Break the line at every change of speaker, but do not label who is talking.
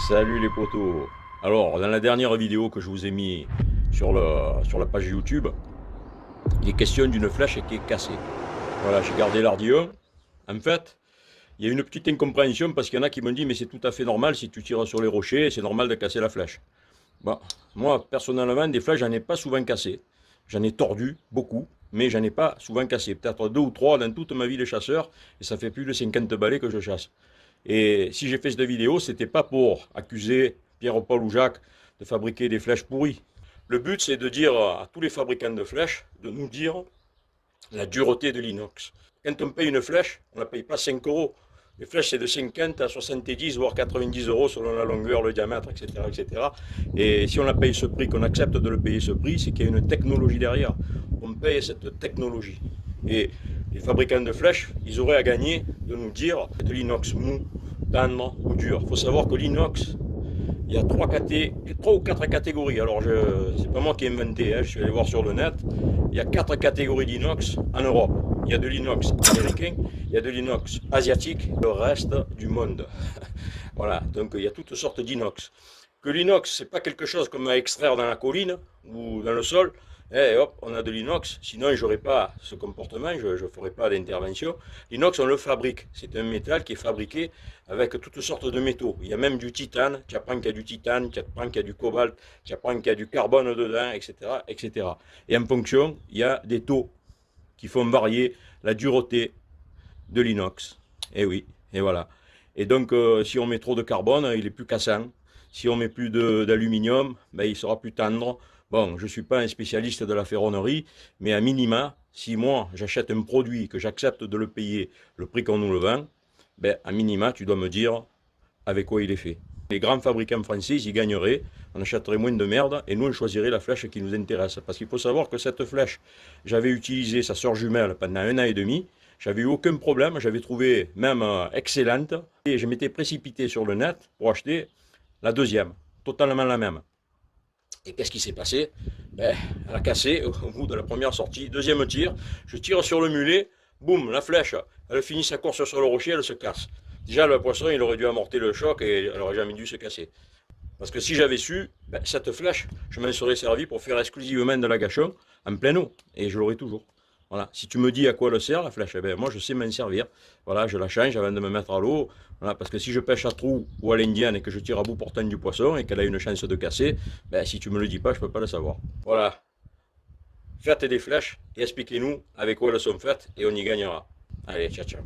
Salut les potos. Alors, dans la dernière vidéo que je vous ai mis sur la page YouTube, il est question d'une flèche qui est cassée. Voilà, j'ai gardé l'ardi 1. En fait, il y a une petite incompréhension parce qu'il y en a qui me disent mais c'est tout à fait normal si tu tires sur les rochers, c'est normal de casser la flèche. Bon, moi, personnellement, des flèches, j'en ai pas souvent cassé. J'en ai tordu beaucoup, mais j'en ai pas souvent cassé. Peut-être deux ou trois dans toute ma vie de chasseur, et ça fait plus de 50 balais que je chasse. Et si j'ai fait cette vidéo, c'était pas pour accuser Pierre-Paul ou Jacques de fabriquer des flèches pourries. Le but, c'est de dire à tous les fabricants de flèches, de nous dire la dureté de l'inox. Quand on paye une flèche, on ne la paye pas 5 euros. Les flèches, c'est de 50 à 70, voire 90 euros selon la longueur, le diamètre, etc., etc. Et si on la paye ce prix, qu'on accepte de le payer ce prix, c'est qu'il y a une technologie derrière. On paye cette technologie. Et les fabricants de flèches, ils auraient à gagner de nous dire de l'inox mou, tendre ou dur. Il faut savoir que l'inox, il y a trois ou quatre catégories. Alors, c'est pas moi qui ai inventé, hein, je suis allé voir sur le net. Il y a 4 catégories d'inox en Europe. Il y a de l'inox américain, il y a de l'inox asiatique, le reste du monde. Voilà, donc il y a toutes sortes d'inox. Que l'inox, c'est pas quelque chose qu'on va extraire dans la colline ou dans le sol. Et hop, on a de l'inox, sinon je n'aurais pas ce comportement, je ne ferais pas d'intervention. L'inox, on le fabrique. C'est un métal qui est fabriqué avec toutes sortes de métaux. Il y a même du titane, tu apprends qu'il y a du titane, tu apprends qu'il y a du cobalt, tu apprends qu'il y a du carbone dedans, etc., etc. Et en fonction, il y a des taux qui font varier la dureté de l'inox. Et oui, et voilà. Et donc, si on met trop de carbone, il est plus cassant. Si on met plus d'aluminium, ben, il sera plus tendre. Bon, je ne suis pas un spécialiste de la ferronnerie, mais à minima, si moi j'achète un produit que j'accepte de le payer le prix qu'on nous le vend, ben, à minima, tu dois me dire avec quoi il est fait. Les grands fabricants français, ils gagneraient, on achèterait moins de merde, et nous, on choisirait la flèche qui nous intéresse. Parce qu'il faut savoir que cette flèche, j'avais utilisé sa sœur jumelle pendant 1 an et demi, j'avais eu aucun problème, j'avais trouvé même excellente, et je m'étais précipité sur le net pour acheter la deuxième, totalement la même. Et qu'est-ce qui s'est passé? Ben, elle a cassé au bout de la première sortie. Deuxième tir, je tire sur le mulet, boum, la flèche, elle finit sa course sur le rocher, elle se casse. Déjà, le poisson, il aurait dû amortir le choc et elle n'aurait jamais dû se casser. Parce que si j'avais su, ben, cette flèche, je m'en serais servi pour faire exclusivement de l'agachon en pleine eau. Et je l'aurais toujours. Voilà. Si tu me dis à quoi elle sert, la flèche, eh ben, moi, je sais m'en servir. Voilà, je la change avant de me mettre à l'eau. Voilà, parce que si je pêche à trou ou à l'indienne et que je tire à bout portant du poisson et qu'elle a une chance de casser, ben, si tu me le dis pas, je peux pas le savoir. Voilà. Faites des flèches et expliquez-nous avec quoi elles sont faites et on y gagnera. Allez, ciao, ciao.